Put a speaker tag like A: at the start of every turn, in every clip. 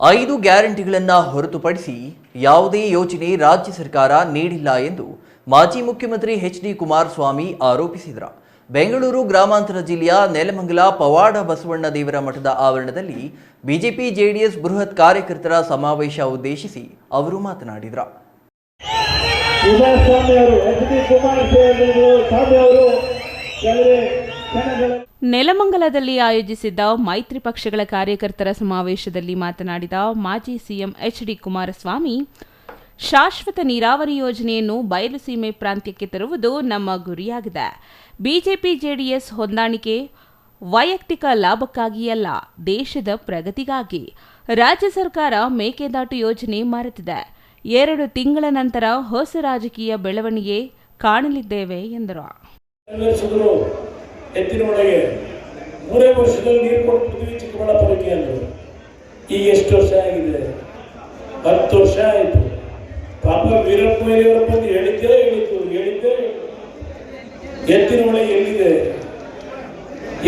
A: 5 ಗ್ಯಾರಂಟಿಗಳನ್ನು ಹೊರತುಪಡಿಸಿ ಯಾವುದೇ ಯೋಜನೆ ರಾಜ್ಯ ಸರ್ಕಾರ ನೀಡಿಲ್ಲ ಎಂದು ಮಾಜಿ ಮುಖ್ಯಮಂತ್ರಿ ಎಚ್.ಡಿ. ಕುಮಾರಸ್ವಾಮಿ ಆರೋಪಿಸಿದರು. ಬೆಂಗಳೂರು ಗ್ರಾಮಾಂತರ ಜಿಲ್ಲೆಯ ನೆಲಮಂಗಲ ಪವಾಡ ಬಸವಣ್ಣ ದೇವರ ಮಠದ ಆವರಣದಲ್ಲಿ ಬಿಜೆಪಿ ಜೆಡಿಎಸ್ ಬೃಹತ್ ಕಾರ್ಯಕರ್ತರ ಸಮಾವೇಶ ಉದ್ದೇಶಿಸಿ ಅವರು ಮಾತನಾಡಿದರು.
B: ನೆಲಮಂಗಲದಲ್ಲಿ ಆಯೋಜಿಸಿದ್ದ ಮೈತ್ರಿ ಪಕ್ಷಗಳ ಕಾರ್ಯಕರ್ತರ ಸಮಾವೇಶದಲ್ಲಿ ಮಾತನಾಡಿದ ಮಾಜಿ ಸಿಎಂ ಎಚ್.ಡಿ. ಕುಮಾರಸ್ವಾಮಿ, ಶಾಶ್ವತ ನೀರಾವರಿ ಯೋಜನೆಯನ್ನು ಬಯಲುಸೀಮೆ ಪ್ರಾಂತ್ಯಕ್ಕೆ ತರುವುದು ನಮ್ಮ ಗುರಿಯಾಗಿದೆ. ಬಿಜೆಪಿ ಜೆಡಿಎಸ್ ಹೊಂದಾಣಿಕೆ ವೈಯಕ್ತಿಕ ಲಾಭಕ್ಕಾಗಿಯಲ್ಲ, ದೇಶದ ಪ್ರಗತಿಗಾಗಿ. ರಾಜ್ಯ ಸರ್ಕಾರ ಮೇಕೆದಾಟು ಯೋಜನೆ ಮರೆತಿದೆ. 2 ತಿಂಗಳ ನಂತರ ಹೊಸ ರಾಜಕೀಯ ಬೆಳವಣಿಗೆ ಕಾಣಲಿದ್ದೇವೆ ಎಂದರು.
C: ಎತ್ತಿನೊಳಗೆ 3 ವರ್ಷದಲ್ಲಿ ನೀರು ಕೊಡ್ತಿದ್ವಿ ಚಿಕ್ಕಬಳ್ಳಾಪುರಕ್ಕೆ ಅಂದರು. ಈಗ ಎಷ್ಟು ವರ್ಷ ಆಗಿದೆ? 10 ವರ್ಷ ಆಯಿತು. ಪಾಪ ವೀರಪ್ಪ ಮೊಯ್ಲಿಯವರು ಬಂದು ಹೇಳಿದ್ದೇ ಎತ್ತಿನೊಳೆ ಎಲ್ಲಿದೆ?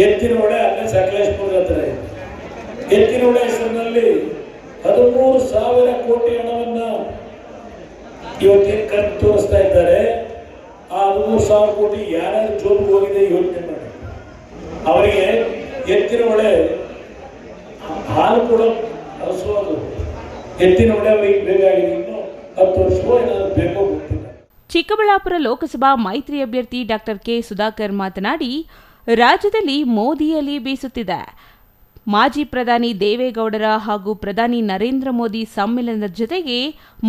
C: ಎತ್ತಿನೊಳೆ ಅಲ್ಲೇ ಸಕಲೇಶ್ಪುರದ ಹತ್ರ ಇದೆ. ಎತ್ತಿನೊಳೆ ಹೆಸರಿನಲ್ಲಿ 13,000 ಕೋಟಿ ಹಣವನ್ನ ಇವತ್ತೇನು ಖರ್ಚು ತೋರಿಸ್ತಾ ಇದ್ದಾರೆ. ಆ 13,000 ಕೋಟಿ ಯಾರ್ಯಾರು ಜೋಬಿಗೆ ಹೋಗಿದೆ ಯೋಚನೆ ಮಾಡಿ. ಅವರಿಗೆ ಎತ್ತಿನ ಹೊಳೆ ಹಾಲು ಕೂಡ ಹಸುವುದು ಎತ್ತಿನ ಹೊಳೆ ಅವರಿಗೆ ಬೇಕಾಗಿದೆ. ಇನ್ನು 10 ವರ್ಷವೋ ಏನಾದ್ರು ಬೇಕೋ ಗೊತ್ತಿಲ್ಲ.
B: ಚಿಕ್ಕಬಳ್ಳಾಪುರ ಲೋಕಸಭಾ ಮೈತ್ರಿ ಅಭ್ಯರ್ಥಿ ಡಾಕ್ಟರ್ ಕೆ ಸುಧಾಕರ್ ಮಾತನಾಡಿ, ರಾಜ್ಯದಲ್ಲಿ ಮೋದಿ ಅಲೆ ಬೀಸುತ್ತಿದೆ. ಮಾಜಿ ಪ್ರಧಾನಿ ದೇವೇಗೌಡರ ಹಾಗೂ ಪ್ರಧಾನಿ ನರೇಂದ್ರ ಮೋದಿ ಸಮ್ಮಿಲನದ ಜೊತೆಗೆ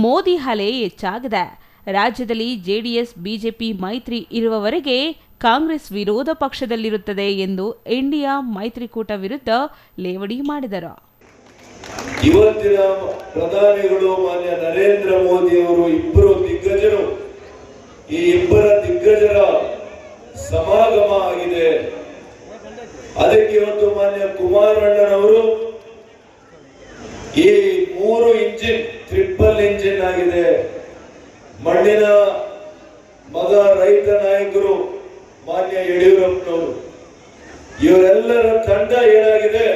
B: ಮೋದಿ ಅಲೆ ಹೆಚ್ಚಾಗಿದೆ. ರಾಜ್ಯದಲ್ಲಿ ಜೆಡಿಎಸ್ ಬಿಜೆಪಿ ಮೈತ್ರಿ ಇರುವವರೆಗೆ ಕಾಂಗ್ರೆಸ್ ವಿರೋಧ ಪಕ್ಷದಲ್ಲಿರುತ್ತದೆ ಎಂದು ಇಂಡಿಯಾ ಮೈತ್ರಿಕೂಟ ವಿರುದ್ಧ ಲೇವಡಿ ಮಾಡಿದರು.
D: ಇವತ್ತಿನ ಪ್ರಧಾನಿಗಳು ಮಾನ್ಯ ನರೇಂದ್ರ ಮೋದಿ ಅವರು ಇಬ್ಬರು ದಿಗ್ಗಜರು. ಈ ಇಬ್ಬರ ದಿಗ್ಗಜರ ಸಮಾಗಮ ಆಗಿದೆ. ಅದಕ್ಕೆ ಇವತ್ತು ಮಾನ್ಯ ಕುಮಾರಣ್ಣನವರು ಈ 3 ಇಂಜಿನ್ ಟ್ರಿಪಲ್ ಇಂಜಿನ್ ಆಗಿದೆ. ಮಣ್ಣಿನ ಮಗ ರೈತ ನಾಯಕರು ಮಾನ್ಯ ಯಡಿಯೂರಪ್ಪನವರು, ಇವರೆಲ್ಲರ ತಂಡ ಏನಾಗಿದೆ?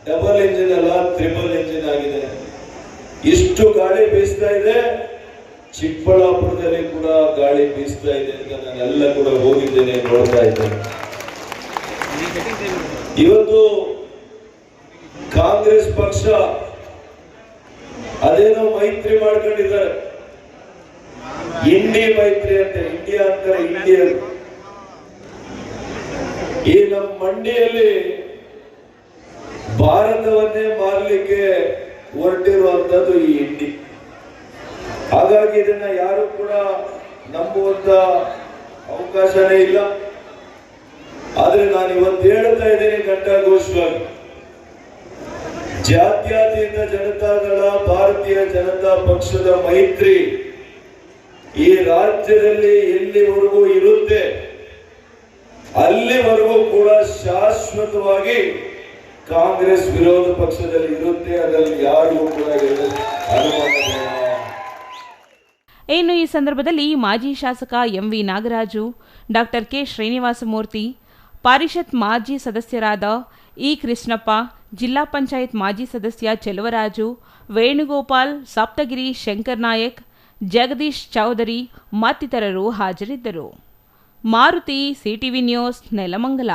D: ಡಬಲ್ ಇಂಜಿನ್ ಅಲ್ಲ, ಟ್ರಿಪಲ್ ಇಂಜಿನ್ ಆಗಿದೆ. ಇಷ್ಟು ಗಾಳಿ ಬೀಸ್ತಾ ಇದೆ. ಚಿಕ್ಕಬಳ್ಳಾಪುರದಲ್ಲಿ ಕೂಡ ಗಾಳಿ ಬೀಸ್ತಾ ಇದೆ ಅಂತ ನಾನೆಲ್ಲ ಕೂಡ ಹೋಗಿದ್ದೇನೆ, ನೋಡ್ತಾ ಇದ್ದೇನೆ. ಇವತ್ತು ಕಾಂಗ್ರೆಸ್ ಪಕ್ಷ ಅದೇನೋ ಮೈತ್ರಿ ಮಾಡ್ಕೊಂಡಿದ್ದಾರೆ. ಇಂಡಿ ಮೈತ್ರಿ ಅಂತ, ಇಂಡಿಯಾ ಅಂತಾರೆ ಇಂಡಿಯನ್. ಈ ನಮ್ಮ ಮಂಡಿಯಲ್ಲಿ ಭಾರತವನ್ನೇ ಮಾರಲಿಕ್ಕೆ ಹೊರಟಿರುವಂತದ್ದು ಈ ಇಂಡಿ. ಹಾಗಾಗಿ ಇದನ್ನ ಯಾರು ಕೂಡ ನಂಬುವಂತ ಅವಕಾಶನೇ ಇಲ್ಲ. ಆದ್ರೆ ನಾನು ಇವತ್ತು ಹೇಳ್ತಾ ಇದ್ದೀನಿ ಘಂಟಾಘೋಷವಾಗಿ, ಜಾತ್ಯತೀತ ಜನತಾದಳ ಭಾರತೀಯ ಜನತಾ ಪಕ್ಷದ ಮೈತ್ರಿ ಈ ರಾಜ್ಯದಲ್ಲಿ ಎಲ್ಲಿವರೆಗೂ ಇರುತ್ತೆ ಅಲ್ಲಿವರೆಗೂ ಕೂಡ ಶಾಶ್ವತವಾಗಿ ಕಾಂಗ್ರೆಸ್ ವಿರೋಧ ಪಕ್ಷದಲ್ಲಿ ಇರುತ್ತೆ. ಅದರಲ್ಲಿ ಯಾರಿಗೂ ಕೂಡ ಅನುಮಾನ.
B: ಇನ್ನು ಈ ಸಂದರ್ಭದಲ್ಲಿ ಮಾಜಿ ಶಾಸಕ MV Nagaraju, doctor K Srinivasamurthy, ಪರಿಷತ್ ಮಾಜಿ ಸದಸ್ಯರಾದ ಇ ಕೃಷ್ಣಪ್ಪ, ಜಿಲ್ಲಾ ಪಂಚಾಯತ್ ಮಾಜಿ ಸದಸ್ಯ ಚೆಲುವರಾಜು, ವೇಣುಗೋಪಾಲ್, ಸಪ್ತಗಿರಿ ಶಂಕರ್ ನಾಯಕ್, ಜಗದೀಶ್ ಚೌಧರಿ ಮತ್ತಿತರರು ಹಾಜರಿದ್ದರು. Maruti, CTV news, Nelamangala.